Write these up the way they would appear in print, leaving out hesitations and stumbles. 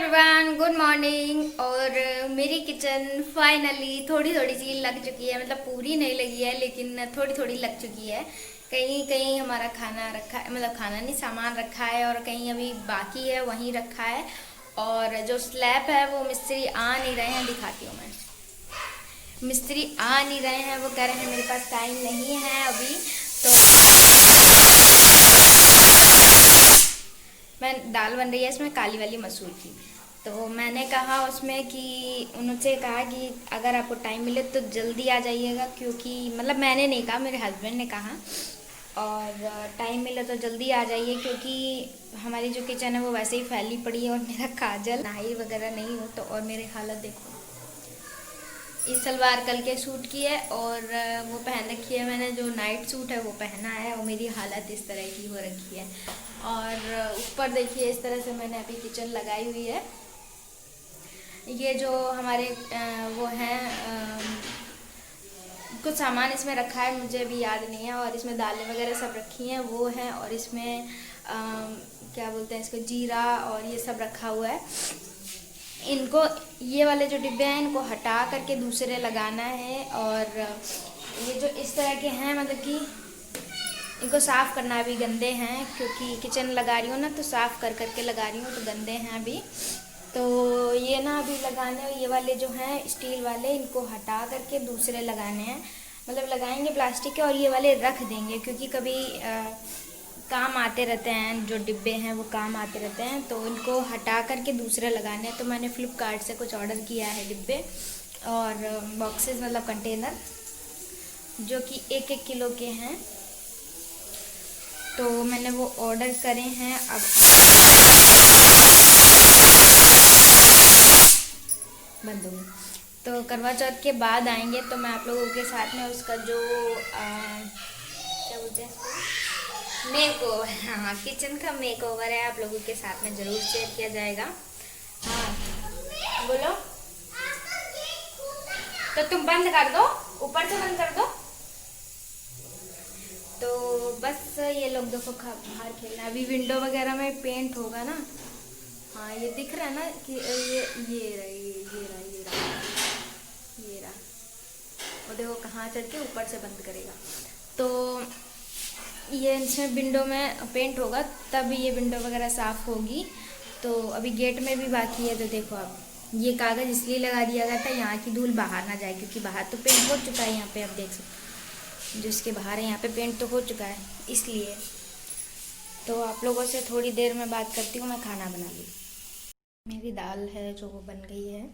Everyone, good morning. और मेरी kitchen finally थोड़ी थोड़ी सी लग चुकी है, मतलब पूरी नहीं लगी है लेकिन थोड़ी थोड़ी लग चुकी है। कहीं कहीं हमारा खाना रखा है, मतलब खाना नहीं सामान रखा है, और कहीं अभी बाकी है वहीं रखा है। और जो स्लैब है वो मिस्त्री आ नहीं रहे हैं, दिखाती हूँ मैं। मिस्त्री आ नहीं रहे हैं, वो कह रहे हैं मेरे पास टाइम नहीं है अभी। तो मैं दाल बन रही है इसमें काली वाली मसूर की। तो मैंने कहा उसमें कि उनसे कहा कि अगर आपको टाइम मिले तो जल्दी आ जाइएगा, क्योंकि मतलब मैंने नहीं कहा, मेरे हस्बैंड ने कहा। और टाइम मिले तो जल्दी आ जाइए, क्योंकि हमारी जो किचन है वो वैसे ही फैली पड़ी है और मेरा काजल नहाई वगैरह नहीं हो तो। और मेरे हालत देखो, ये सलवार कल के सूट की है और वो पहन रखी है मैंने, जो नाइट सूट है वो पहना है, और मेरी हालत इस तरह की हो रखी है। और ऊपर देखिए इस तरह से मैंने अभी किचन लगाई हुई है। ये जो हमारे वो हैं, कुछ सामान इसमें रखा है, मुझे अभी याद नहीं है। और इसमें दालें वगैरह सब रखी हैं वो हैं, और इसमें क्या बोलते हैं इसको, जीरा और ये सब रखा हुआ है। इनको, ये वाले जो डिब्बे हैं इनको हटा करके दूसरे लगाना है। और ये जो इस तरह के हैं, मतलब कि इनको साफ़ करना अभी गंदे हैं, क्योंकि किचन लगा रही हूँ ना, तो साफ़ कर करके लगा रही हूँ, तो गंदे हैं अभी। तो ये ना अभी लगाने, ये वाले जो हैं स्टील वाले, इनको हटा करके दूसरे लगाने हैं। मतलब लगाएंगे प्लास्टिक के, और ये वाले रख देंगे, क्योंकि कभी काम आते रहते हैं, जो डिब्बे हैं वो काम आते रहते हैं, तो इनको हटा करके दूसरे लगाने हैं। तो मैंने फ्लिपकार्ट से कुछ ऑर्डर किया है डिब्बे और बॉक्सेस, मतलब कंटेनर, जो कि 1-1 किलो के हैं। तो मैंने वो ऑर्डर करे हैं। अब बंद हो गई, तो करवा चौथ के बाद आएंगे, तो मैं आप लोगों के साथ में उसका जो क्या बोलते हैं इसको, मेक ओवर, हाँ किचन का मेक ओवर है, आप लोगों के साथ में ज़रूर शेयर किया जाएगा। हाँ बोलो, तो तुम बंद कर दो, ऊपर से बंद कर दो। तो बस ये लोग देखो बाहर खेलना है, अभी विंडो वगैरह में पेंट होगा ना। हाँ ये दिख रहा है ना कि ये रहा, ये रहा, और देखो कहाँ चढ़ के ऊपर से बंद करेगा। तो ये इसमें विंडो में पेंट होगा, तब ये विंडो वगैरह साफ़ होगी। तो अभी गेट में भी बाकी है। तो देखो अब ये कागज़ इसलिए लगा दिया गया था यहाँ की धूल बाहर ना जाए, क्योंकि बाहर तो पेंट हो चुका है, यहाँ पे आप देख सकते हो जो इसके बाहर है, यहाँ पे पेंट तो हो चुका है, इसलिए। तो आप लोगों से थोड़ी देर में बात करती हूँ, मैं खाना बना ली। मेरी दाल है जो वो बन गई है,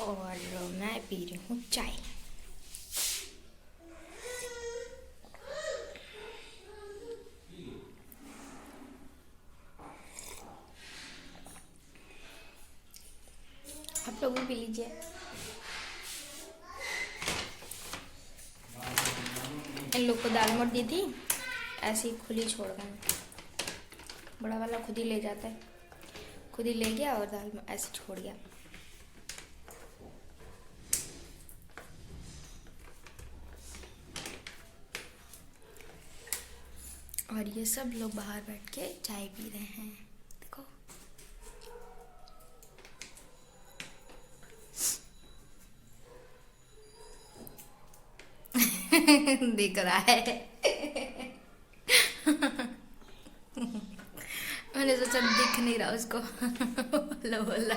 और मैं पी रही हूँ चाय। आप लोग भी पी लीजिए। इन लोग को दाल मोट दी थी, ऐसे ही खुली छोड़ गए। बड़ा वाला खुद ही ले जाता है, खुद ही ले गया और दाल ऐसे छोड़ गया। और ये सब लोग बाहर बैठ के चाय पी रहे हैं, देखो। दिख रहा है। मैंने सोचा दिख नहीं रहा उसको। बोला बोला।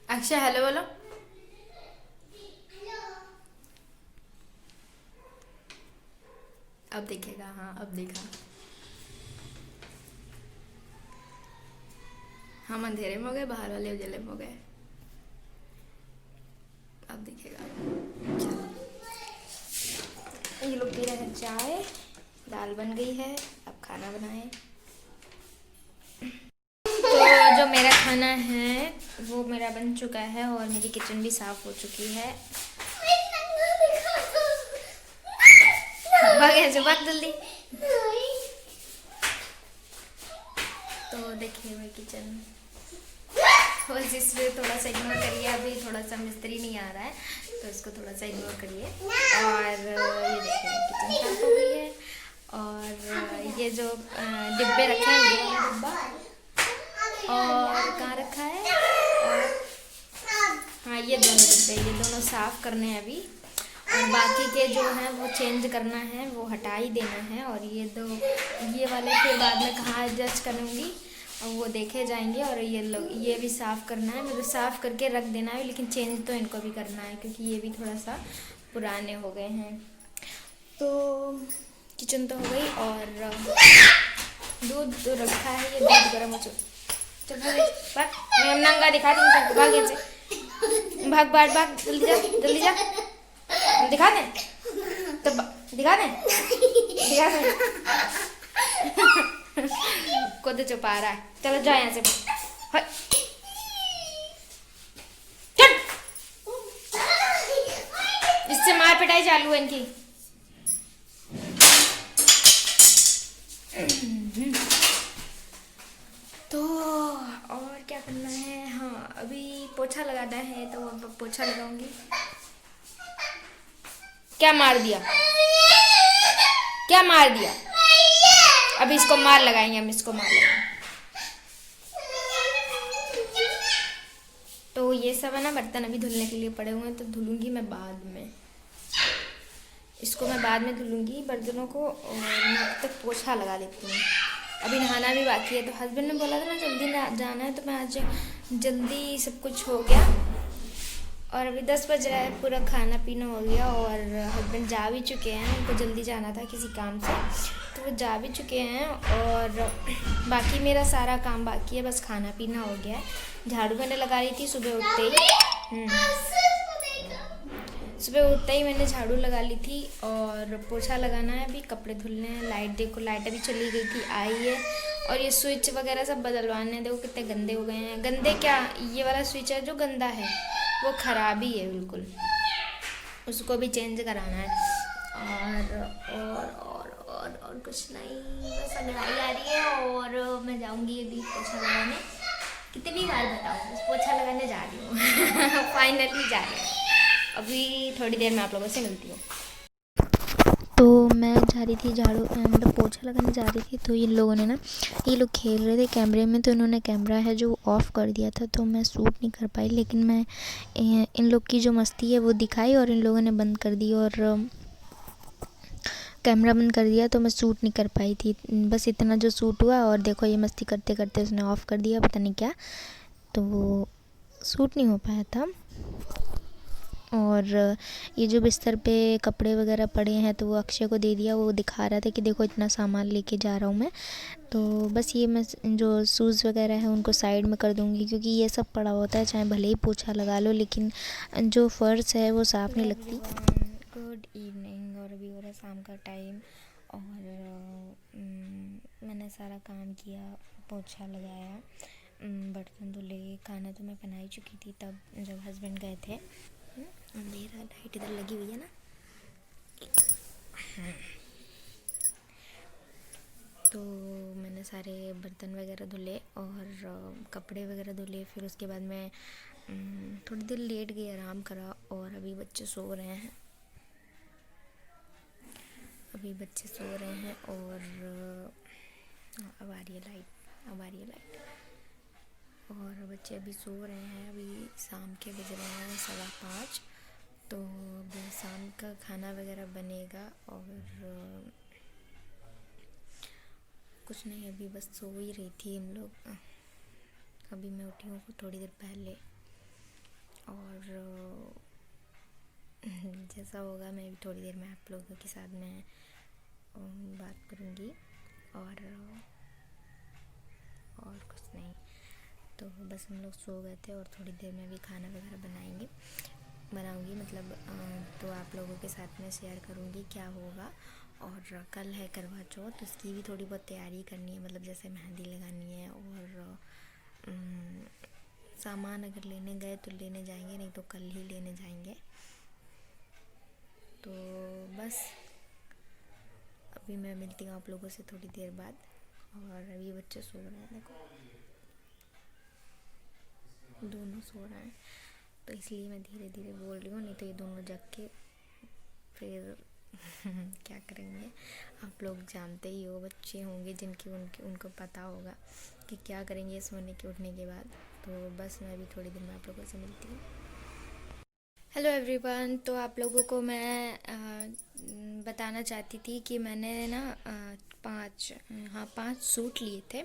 अक्षय हेलो बोलो। अब दिखेगा, हाँ अब दिखा। हम अंधेरे में हो गए, बाहर वाले उजले में हो गए, अब दिखेगा। ये लोग पी रहे हैं चाय, दाल बन गई है, अब खाना बनाएं। तो जो मेरा खाना है वो मेरा बन चुका है, और मेरी किचन भी साफ हो चुकी है। भाग जल्दी। तो देखिए मेरी किचन, बस इसमें थोड़ा सा इग्नोर करिए, अभी थोड़ा सा मिस्त्री नहीं आ रहा है, तो इसको थोड़ा सा इग्नोर करिए। और ये देखिए किचन साफ हो गई है। और ये जो डिब्बे रखे हैं, ये वाला डिब्बा और कहाँ रखा है, और हाँ ये दोनों डिब्बे, ये दोनों साफ़ करने हैं अभी। और बाकी के जो हैं वो चेंज करना है, वो हटा ही देना है। और ये वाले फिर बाद में कहाँ एडजस्ट करूँगी और वो देखे जाएंगे। और ये भी साफ़ करना है, मतलब साफ़ करके रख देना है, लेकिन चेंज तो इनको भी करना है क्योंकि ये भी थोड़ा सा पुराने हो गए हैं। तो किचन तो हो गई और दूध तो रखा है, ये दूध गर्म हो चुका। चल भाग, मैं नंगा दिखा दूँ, भाग यहाँ से, भाग भाग भाग, जल्दी जा जल्दी जा, दिखा दें तो दिखा दें, दिखा दें। खुद छुपा रहा है, चलो जाओ यहाँ से, चल। इससे मार पिटाई चालू है इनकी। तो और क्या करना है, हाँ अभी पोछा लगाना है, तो पोछा लगाऊंगी। क्या मार दिया, क्या मार दिया, अब इसको मार लगाएंगे, हम इसको मार लगाएंगे। तो ये सब है ना, बर्तन अभी धुलने के लिए पड़े हुए हैं, तो धुलूंगी मैं बाद में, इसको मैं बाद में धुलूंगी बर्तनों को। और मैं अब तक पोछा लगा लेती हूँ, अभी नहाना भी बाकी है। तो हस्बैंड ने बोला था ना जल्दी जाना है, तो मैं आज जल्दी सब कुछ हो गया। और अभी 10 बज रहा है, पूरा खाना पीना हो गया। और हस्बैंड जा भी चुके हैं, उनको जल्दी जाना था किसी काम से, तो वो जा भी चुके हैं। और बाकी मेरा सारा काम बाकी है, बस खाना पीना हो गया है। झाड़ू मैंने लगा रही थी सुबह उठते ही, सुबह उठते ही मैंने झाड़ू लगा ली थी। और पोछा लगाना है, अभी कपड़े धुलने हैं। लाइट देखो, लाइट अभी चली गई थी, आई है। और ये स्विच वगैरह सब बदलवाने हैं, देखो कितने गंदे हो गए हैं। गंदे क्या, ये वाला स्विच है जो गंदा है वो ख़राब ही है बिल्कुल, उसको भी चेंज कराना है। और कुछ नहीं, बस अंगड़ाई आ रही है। और मैं जाऊंगी अभी पोछा लगाने, कितनी बार बताऊँ, बस पोछा लगाने जा रही हूँ। फाइनली जा रही हूँ, अभी थोड़ी देर में आप लोगों से मिलती हूँ। तो मैं जा रही थी झाड़ू, मतलब पोछा लगाने जा रही थी। तो इन लोगों ने ना, ये लोग खेल रहे थे कैमरे में, तो इन्होंने कैमरा है जो ऑफ़ कर दिया था, तो मैं शूट नहीं कर पाई। लेकिन मैं इन लोग की जो मस्ती है वो दिखाई, और इन लोगों ने बंद कर दी और कैमरा बंद कर दिया, तो मैं शूट नहीं कर पाई थी। बस इतना जो शूट हुआ। और देखो ये मस्ती करते करते उसने ऑफ़ कर दिया, पता नहीं क्या, तो वो शूट नहीं हो पाया था। और ये जो बिस्तर पे कपड़े वगैरह पड़े हैं, तो वो अक्षय को दे दिया। वो दिखा रहा था कि देखो इतना सामान लेके जा रहा हूँ मैं। तो बस ये मैं जो शूज़ वगैरह है उनको साइड में कर दूँगी, क्योंकि ये सब पड़ा होता है, चाहे भले ही पोछा लगा लो, लेकिन जो फ़र्श है वो साफ़ नहीं लगती। गुड इवनिंग, और अभी हो रहा है शाम का टाइम। और मैंने सारा काम किया, पोछा लगाया, बर्तन धुले, खाना तो मैं बना ही चुकी थी तब जब हस्बैंड गए थे। अंधेरा, लाइट इधर लगी हुई है ना। तो मैंने सारे बर्तन वगैरह धुले और कपड़े वगैरह धुले। फिर उसके बाद मैं थोड़ी देर लेट गई, आराम करा। और अभी बच्चे सो रहे हैं, और अब आ रही है लाइट, और बच्चे अभी सो रहे हैं। अभी शाम के बज रहे हैं 5:15, तो अभी शाम का खाना वगैरह बनेगा। और कुछ नहीं, अभी बस सो ही रही थी हम लोग। अभी मैं उठी हूँ थोड़ी देर पहले, और जैसा होगा मैं भी थोड़ी देर में आप लोगों के साथ में बात करूँगी। और कुछ नहीं, तो बस हम लोग सो गए थे। और थोड़ी देर में भी खाना वगैरह बनाऊँगी, मतलब तो आप लोगों के साथ में शेयर करूँगी क्या होगा। और कल है करवा चौथ, उसकी भी थोड़ी बहुत तैयारी करनी है, मतलब जैसे मेहंदी लगानी है। और सामान अगर लेने गए तो लेने जाएंगे, नहीं तो कल ही लेने जाएंगे। तो बस अभी मैं मिलती हूँ आप लोगों से थोड़ी देर बाद। और अभी बच्चे सो रहे हैं, देखो दोनों सो रहे हैं। तो इसलिए मैं धीरे धीरे बोल रही हूँ, नहीं तो ये दोनों जग के फिर क्या करेंगे। आप लोग जानते ही हो, बच्चे होंगे जिनकी उनको पता होगा कि क्या करेंगे सोने के उठने के बाद। तो बस मैं अभी थोड़ी देर में आप लोगों से मिलती हूँ। हेलो एवरीवन, तो आप लोगों को मैं बताना चाहती थी कि मैंने ना 5 सूट लिए थे,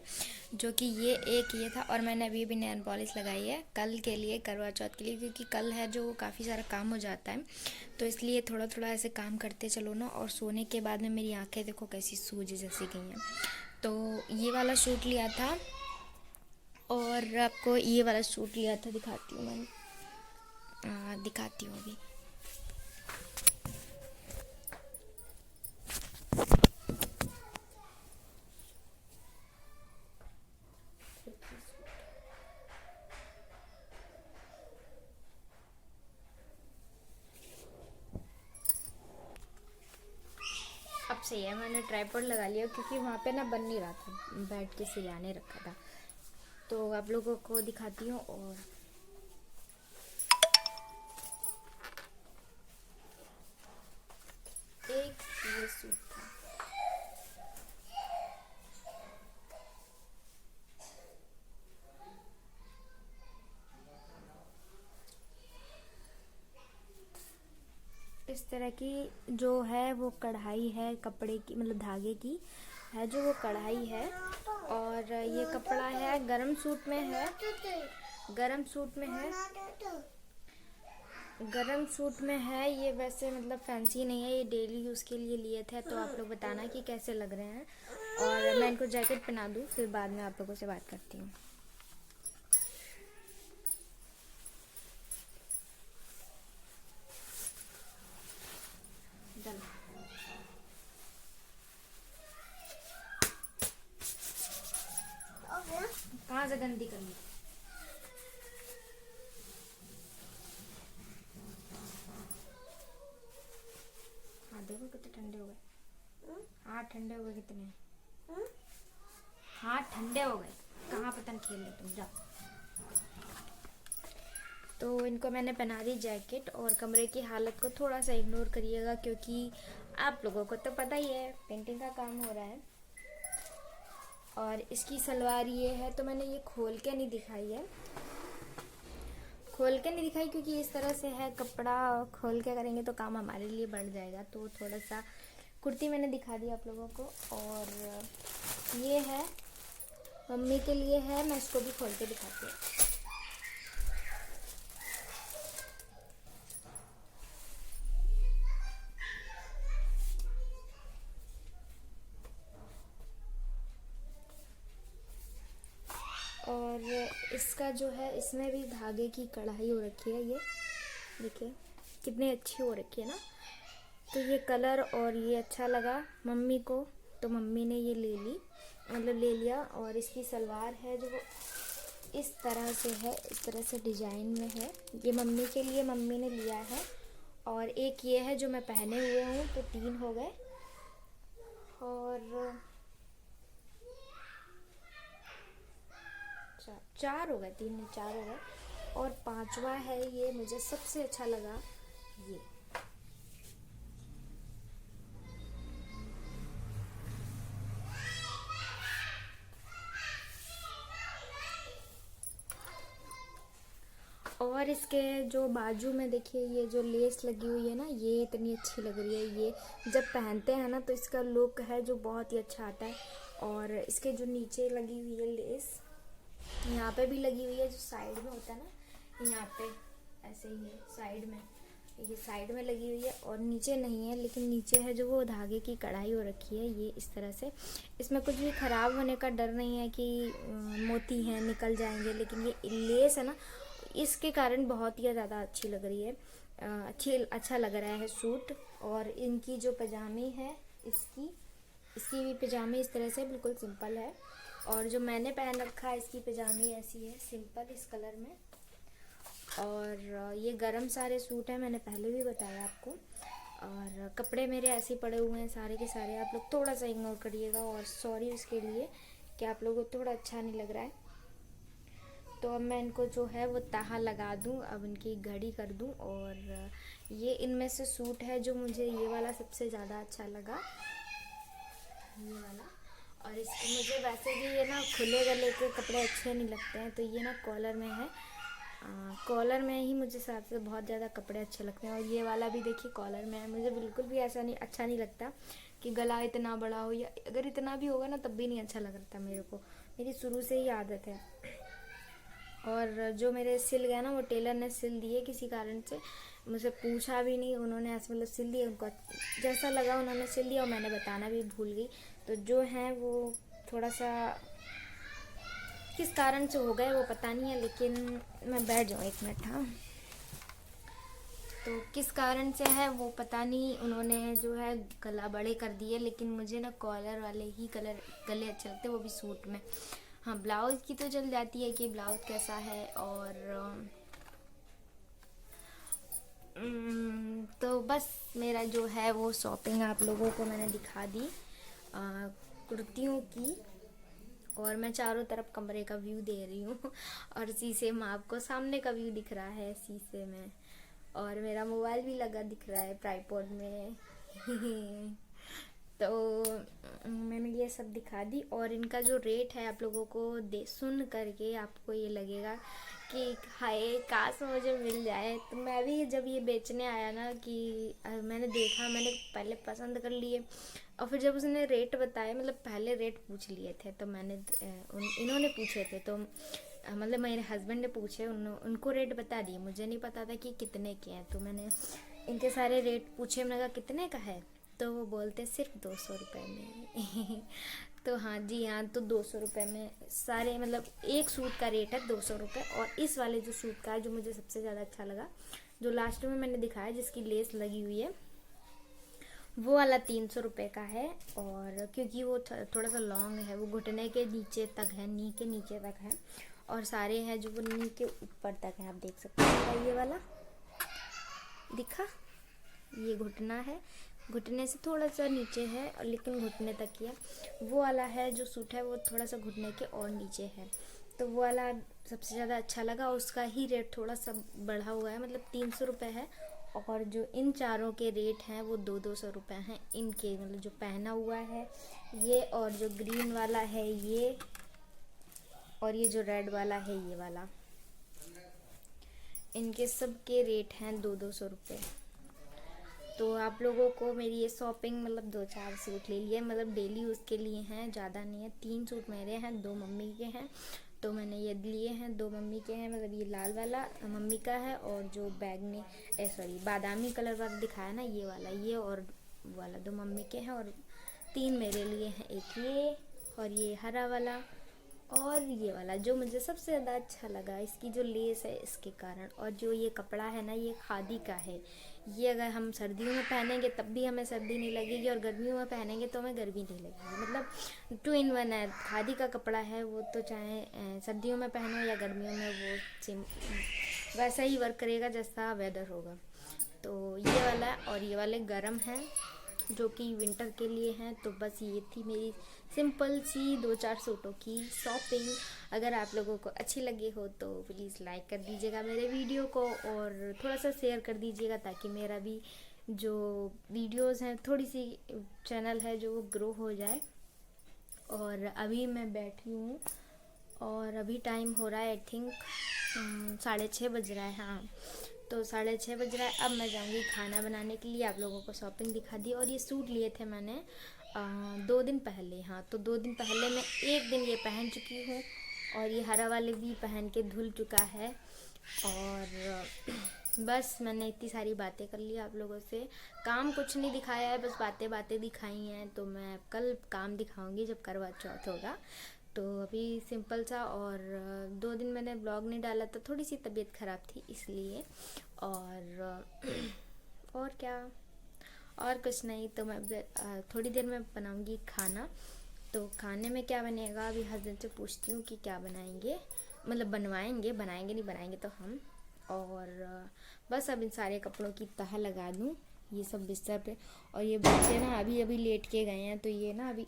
जो कि ये था, और मैंने अभी भी नेल पॉलिश लगाई है कल के लिए, करवा चौथ के लिए, क्योंकि कल है जो काफ़ी सारा काम हो जाता है, तो इसलिए थोड़ा थोड़ा ऐसे काम करते चलो ना। और सोने के बाद में मेरी आंखें देखो कैसी सूज जैसी गई हैं। तो ये वाला सूट लिया था, और आपको ये वाला सूट लिया था, दिखाती हूँ मैं, दिखाती हूँ अभी। अब सही है, मैंने ट्राइपॉड लगा लिया क्योंकि वहाँ पे ना बन नहीं रहा था, बैठ के सिलाने रखा था। तो आप लोगों को दिखाती हूँ। और एक ये सूट था, इस तरह की जो है वो कढ़ाई है कपड़े की, मतलब धागे की है जो वो कढ़ाई है। और ये कपड़ा है, गरम सूट में है, गरम सूट में है, गरम सूट में है ये। वैसे मतलब फैंसी नहीं है, ये डेली यूज़ के लिए लिए थे। तो आप लोग बताना कि कैसे लग रहे हैं, और मैं इनको जैकेट पहना दूँ, फिर बाद में आप लोगों से बात करती हूँ। कहाँ से गंदी कर ली? हाँ देखो कितने ठंडे हो गए। हाँ ठंडे हो गए कितने, हाँ ठंडे हो गए। कहाँ पतंग खेल रहे तुम, जाओ। तो इनको मैंने पहना दी जैकेट, और कमरे की हालत को थोड़ा सा इग्नोर करिएगा, क्योंकि आप लोगों को तो पता ही है पेंटिंग का काम हो रहा है। और इसकी सलवार ये है, तो मैंने ये खोल के नहीं दिखाई है, खोल के नहीं दिखाई क्योंकि इस तरह से है कपड़ा, खोल के करेंगे तो काम हमारे लिए बढ़ जाएगा। तो थोड़ा सा कुर्ती मैंने दिखा दी आप लोगों को। और ये है मम्मी के लिए है, मैं इसको भी खोल के दिखाती हूँ। और इसका जो है, इसमें भी धागे की कढ़ाई हो रखी है, ये देखिए कितनी अच्छी हो रखी है ना। तो ये कलर और ये अच्छा लगा मम्मी को, तो मम्मी ने ये ले ली, मतलब ले लिया। और इसकी सलवार है जो इस तरह से है, इस तरह से डिजाइन में है, ये मम्मी के लिए मम्मी ने लिया है। और एक ये है जो मैं पहने हुए हूँ, तो 3 हो गए। और 4 हो गए, 3 नहीं 4 हो गए। और 5वां है ये, मुझे सबसे अच्छा लगा ये। और इसके जो बाजू में देखिए, ये जो लेस लगी हुई है ना, ये इतनी अच्छी लग रही है। ये जब पहनते हैं ना तो इसका लुक है जो बहुत ही अच्छा आता है। और इसके जो नीचे लगी हुई है लेस, यहाँ पे भी लगी हुई है, जो साइड में होता है ना, यहाँ पे ऐसे ही है साइड में, ये साइड में लगी हुई है। और नीचे नहीं है, लेकिन नीचे है जो वो धागे की कढ़ाई हो रखी है, ये इस तरह से। इसमें कुछ भी ख़राब होने का डर नहीं है कि मोती हैं निकल जाएंगे, लेकिन ये लेस है ना, इसके कारण बहुत ही ज़्यादा अच्छी लग रही है, अच्छा लग रहा है सूट। और इनकी जो पजामी है, इसकी भी पजामी इस तरह से बिल्कुल सिंपल है। और जो मैंने पहन रखा है, इसकी पजामी ऐसी है सिंपल इस कलर में। और ये गरम सारे सूट हैं, मैंने पहले भी बताया आपको। और कपड़े मेरे ऐसे पड़े हुए हैं सारे के सारे, आप लोग थोड़ा सा इग्नोर करिएगा। और सॉरी उसके लिए कि आप लोगों को थोड़ा अच्छा नहीं लग रहा है। तो अब मैं इनको जो है वो तहा लगा दूँ, अब इनकी घड़ी कर दूँ। और ये इनमें से सूट है जो मुझे ये वाला सबसे ज़्यादा अच्छा लगा, ये वाला। और इसको मुझे वैसे भी ये ना खुले गले के कपड़े अच्छे नहीं लगते हैं, तो ये ना कॉलर में है, कॉलर में ही मुझे सबसे बहुत ज़्यादा कपड़े अच्छे लगते हैं। और ये वाला भी देखिए कॉलर में है, मुझे बिल्कुल भी ऐसा नहीं अच्छा नहीं लगता कि गला इतना बड़ा हो, या अगर इतना भी होगा ना तब भी नहीं अच्छा लगता मेरे को, मेरी शुरू से ही आदत है। और जो मेरे सिल गया ना वो टेलर ने सिल दिए किसी कारण से, मुझे पूछा भी नहीं, उन्होंने ऐसे मतलब सिल दिए, उनको जैसा लगा उन्होंने सिल दिया और मैंने बताना भी भूल गई। तो जो है वो थोड़ा सा किस कारण से हो गए वो पता नहीं है, लेकिन मैं बैठ जाऊँ 1 मिनट। हाँ, तो किस कारण से है वो पता नहीं, उन्होंने जो है गला बड़े कर दिए, लेकिन मुझे ना कॉलर वाले ही गले अच्छे लगते, वो भी सूट में। हाँ, ब्लाउज़ की तो चल जाती है कि ब्लाउज़ कैसा है। और तो बस मेरा जो है वो शॉपिंग आप लोगों को मैंने दिखा दी कुर्तियों की। और मैं चारों तरफ कमरे का व्यू दे रही हूँ और शीशे में आपको सामने का व्यू दिख रहा है शीशे में, और मेरा मोबाइल भी लगा दिख रहा है ट्राइपॉड में तो मैंने ये सब दिखा दी। और इनका जो रेट है आप लोगों को सुन करके आपको ये लगेगा कि हाय काश मुझे मिल जाए। तो मैं भी जब ये बेचने आया ना कि मैंने देखा, मैंने पहले पसंद कर लिए, और फिर जब उसने रेट बताए, मतलब पहले रेट पूछ लिए थे, तो मैंने इन्होंने पूछे थे, तो मतलब मेरे हस्बैंड ने पूछे, उनको रेट बता दिए, मुझे नहीं पता था कि कितने के हैं। तो मैंने इनके सारे रेट पूछे, मैंने कहा कितने का है, तो वो बोलते सिर्फ 200 रुपये में तो हाँ जी हाँ, तो 200 रुपये में सारे, मतलब एक सूट का रेट है 200 रुपये। और इस वाले जो सूट का है जो मुझे सबसे ज़्यादा अच्छा लगा, जो लास्ट में मैंने दिखाया जिसकी लेस लगी हुई है, वो वाला 300 रुपये का है। और क्योंकि वो थोड़ा सा लॉन्ग है, वो घुटने के नीचे तक है, नी के नीचे तक है, और सारे हैं जो वो नी के ऊपर तक है, आप देख सकते हैं। ये वाला दिखा, ये घुटना है, घुटने से थोड़ा सा नीचे है और लेकिन घुटने तक ही है। वो वाला है जो सूट है वो थोड़ा सा घुटने के और नीचे है, तो वो वाला सबसे ज़्यादा अच्छा लगा। उसका ही रेट थोड़ा सा बढ़ा हुआ है, मतलब 300 रुपये है। और जो इन चारों के रेट हैं वो 200 रुपये हैं इनके, मतलब जो पहना हुआ है ये, और जो ग्रीन वाला है ये, और ये जो रेड वाला है ये वाला, इनके सब के रेट हैं 200 रुपये। तो आप लोगों को मेरी ये शॉपिंग, मतलब 2-4 सूट ले लिए, मतलब डेली यूज़ के लिए हैं, ज़्यादा नहीं है। 3 सूट मेरे हैं, 2 मम्मी के हैं, तो मैंने ये लिए हैं, 2 मम्मी के हैं, मतलब ये लाल वाला मम्मी का है, और जो बैगनी बादामी कलर वाला दिखाया ना ये वाला, ये और वाला 2 मम्मी के हैं, और 3 मेरे लिए हैं, एक ये और ये हरा वाला और ये वाला। जो मुझे सबसे ज़्यादा अच्छा लगा इसकी जो लेस है इसके कारण, और जो ये कपड़ा है ना ये खादी का है। ये अगर हम सर्दियों में पहनेंगे तब भी हमें सर्दी नहीं लगेगी, और गर्मियों में पहनेंगे तो हमें गर्मी नहीं लगेगी, मतलब 2 in 1 है। खादी का कपड़ा है वो, तो चाहे सर्दियों में पहनो या गर्मियों में, वो सेम वैसा ही वर्क करेगा जैसा वेदर होगा। तो ये वाला और ये वाले गर्म हैं जो कि विंटर के लिए हैं। तो बस ये थी मेरी सिंपल सी 2-4 सूटों की शॉपिंग। अगर आप लोगों को अच्छी लगी हो तो प्लीज़ लाइक कर दीजिएगा मेरे वीडियो को, और थोड़ा सा शेयर कर दीजिएगा, ताकि मेरा भी जो वीडियोस हैं, थोड़ी सी चैनल है जो वो ग्रो हो जाए। और अभी मैं बैठी हूँ और अभी टाइम हो रहा है, आई थिंक 6:30 बज रहा है। हाँ, तो 6:30 बज रहा है। अब मैं जाऊँगी खाना बनाने के लिए। आप लोगों को शॉपिंग दिखा दी। और ये सूट लिए थे मैंने 2 दिन पहले। हाँ, तो 2 दिन पहले मैं 1 दिन ये पहन चुकी हूँ, और ये हरा वाले भी पहन के धुल चुका है। और बस मैंने इतनी सारी बातें कर ली आप लोगों से, काम कुछ नहीं दिखाया है, बस बातें दिखाई हैं। तो मैं कल काम दिखाऊंगी जब करवा चौथ होगा। तो अभी सिंपल सा, और 2 दिन मैंने ब्लॉग नहीं डाला था, थोड़ी सी तबीयत ख़राब थी इसलिए। और क्या, और कुछ नहीं। तो मैं थोड़ी देर में बनाऊंगी खाना। तो खाने में क्या बनेगा अभी हस्बैंड से पूछती हूँ कि क्या बनाएंगे, मतलब बनाएंगे नहीं बनाएंगे तो हम। और बस अब इन सारे कपड़ों की तह लगा दूँ, ये सब बिस्तर पे। और ये बच्चे ना अभी लेट के गए हैं, तो ये ना अभी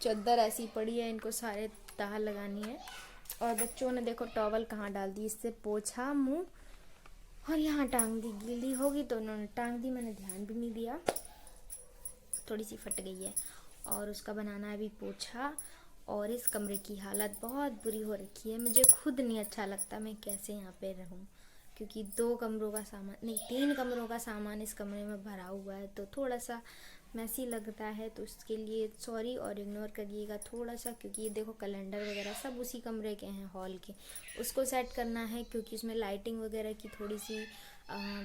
चादर ऐसी पड़ी है, इनको सारे तह लगानी है। और बच्चों ने देखो टॉवल कहाँ डाल दी, इससे पोछा मुंह और यहाँ टांग दी, गीली होगी तो उन्होंने टांग दी, मैंने ध्यान भी नहीं दिया, थोड़ी सी फट गई है। और उसका बनाना है अभी पोछा। और इस कमरे की हालत बहुत बुरी हो रखी है, मुझे खुद नहीं अच्छा लगता मैं कैसे यहाँ पे रहूँ, क्योंकि 2 कमरों का सामान नहीं 3 कमरों का सामान इस कमरे में भरा हुआ है, तो थोड़ा सा मैसी लगता है, तो उसके लिए सॉरी और इग्नोर करिएगा थोड़ा सा, क्योंकि ये देखो कैलेंडर वगैरह सब उसी कमरे के हैं हॉल के, उसको सेट करना है क्योंकि उसमें लाइटिंग वगैरह की थोड़ी सी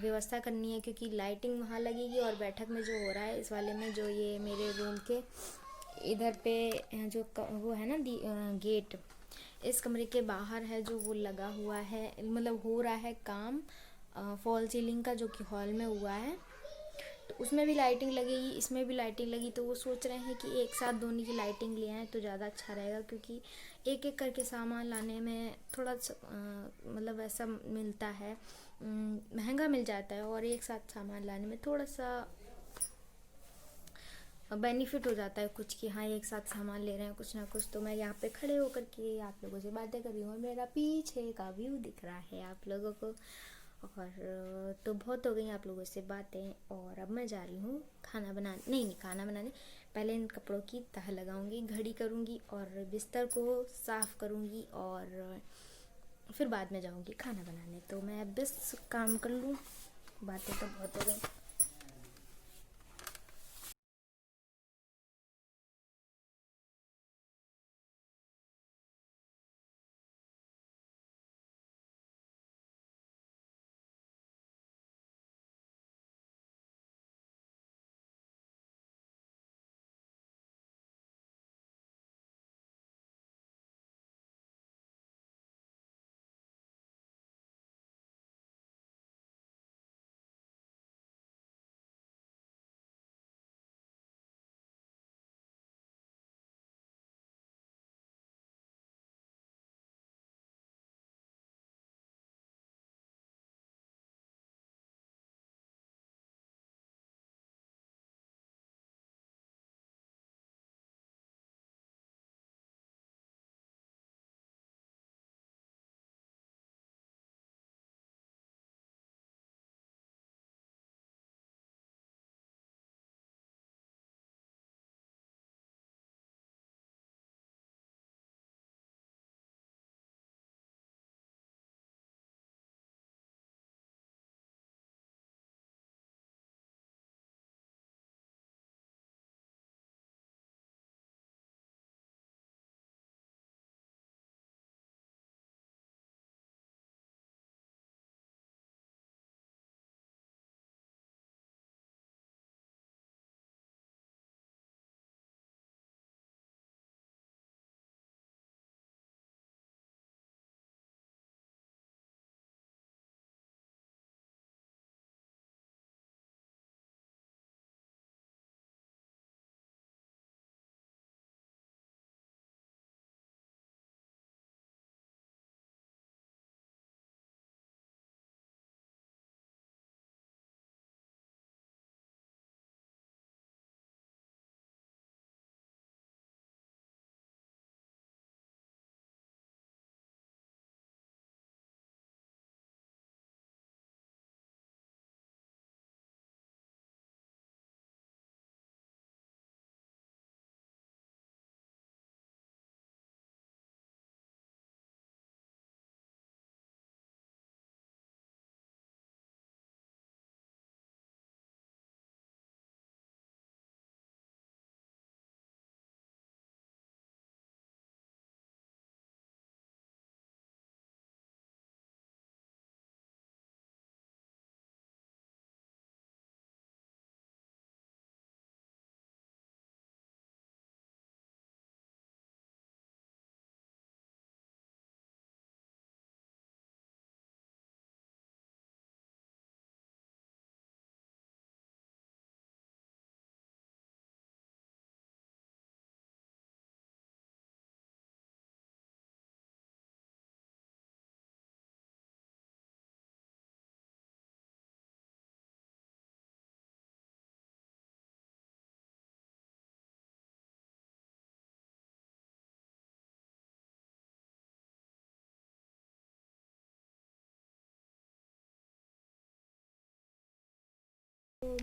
व्यवस्था करनी है, क्योंकि लाइटिंग वहाँ लगेगी और बैठक में जो हो रहा है इस वाले में, जो ये मेरे रूम के इधर पे जो वो है ना गेट, इस कमरे के बाहर है जो वो लगा हुआ है, मतलब हो रहा है काम फॉल सीलिंग का, जो कि हॉल में हुआ है, तो उसमें भी लाइटिंग लगेगी, इसमें भी लाइटिंग लगी, तो वो सोच रहे हैं कि एक साथ दोनों की लाइटिंग ले आएँ तो ज़्यादा अच्छा रहेगा, क्योंकि एक एक करके सामान लाने में थोड़ा मतलब ऐसा मिलता है, महंगा मिल जाता है, और एक साथ सामान लाने में थोड़ा सा बेनिफिट हो जाता है कुछ, कि हाँ एक साथ सामान ले रहे हैं कुछ ना कुछ। तो मैं यहाँ पे खड़े होकर के आप लोगों से बातें कर रही हूँ, और मेरा पीछे का व्यू दिख रहा है आप लोगों को। और तो बहुत हो गई आप लोगों से बातें, और अब मैं जा रही हूँ खाना बनाने, नहीं खाना बनाने, पहले इन कपड़ों की तह लगाऊंगी, घड़ी करूँगी और बिस्तर को साफ़ करूँगी, और फिर बाद में जाऊँगी खाना बनाने। तो मैं अब बस काम कर लूँ, बातें तो बहुत हो गई।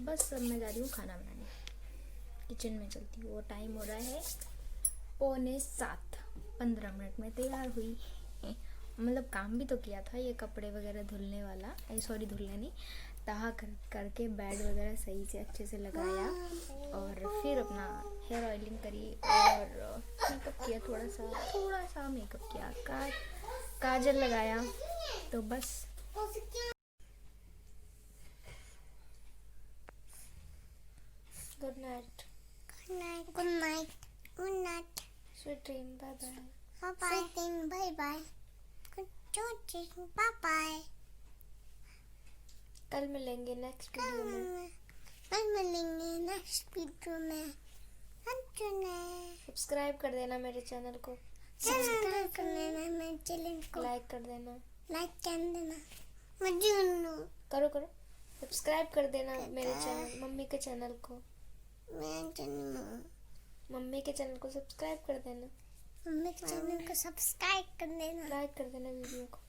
बस अब मैं जा रही हूँ खाना बनाने, किचन में चलती हूँ। वो टाइम हो रहा है 6:45, 15 मिनट में तैयार हुई। मतलब काम भी तो किया था, ये कपड़े वगैरह धुलने वाला, सॉरी धुलने नहीं, तहा करके बेड वगैरह सही से अच्छे से लगाया, और फिर अपना हेयर ऑयलिंग करी और मेकअप किया, थोड़ा सा मेकअप किया, काजल लगाया, तो बस। Good night, good night, good night, good night, sweet dream, bye bye, bye bye, bye bye, good dream, bye bye. कल मिलेंगे नेक्स्ट वीडियो में। कल मिलेंगे नेक्स्ट वीडियो में। सब्सक्राइब कर देना मेरे चैनल को, सब्सक्राइब कर देना मेरे चैनल को, लाइक कर देना, लाइक कर देना, मुझे करो सब्सक्राइब कर देना मेरे चैनल, मम्मी के चैनल को, मेरे चैनल, मम्मी के चैनल को सब्सक्राइब कर देना, मम्मी के चैनल को सब्सक्राइब कर देना, लाइक कर देना वीडियो को,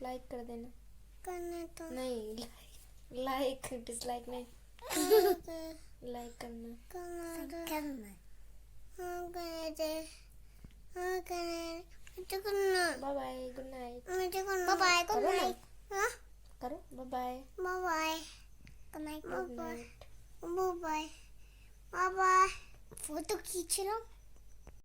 लाइक कर देना, करना तो नहीं लाइक डिसलाइक नहीं, लाइक करना, करना, bye bye, good night, bye bye, good night, करो bye bye, bye bye, good night, good night, bye bye, bye bye. Photo खींच लो।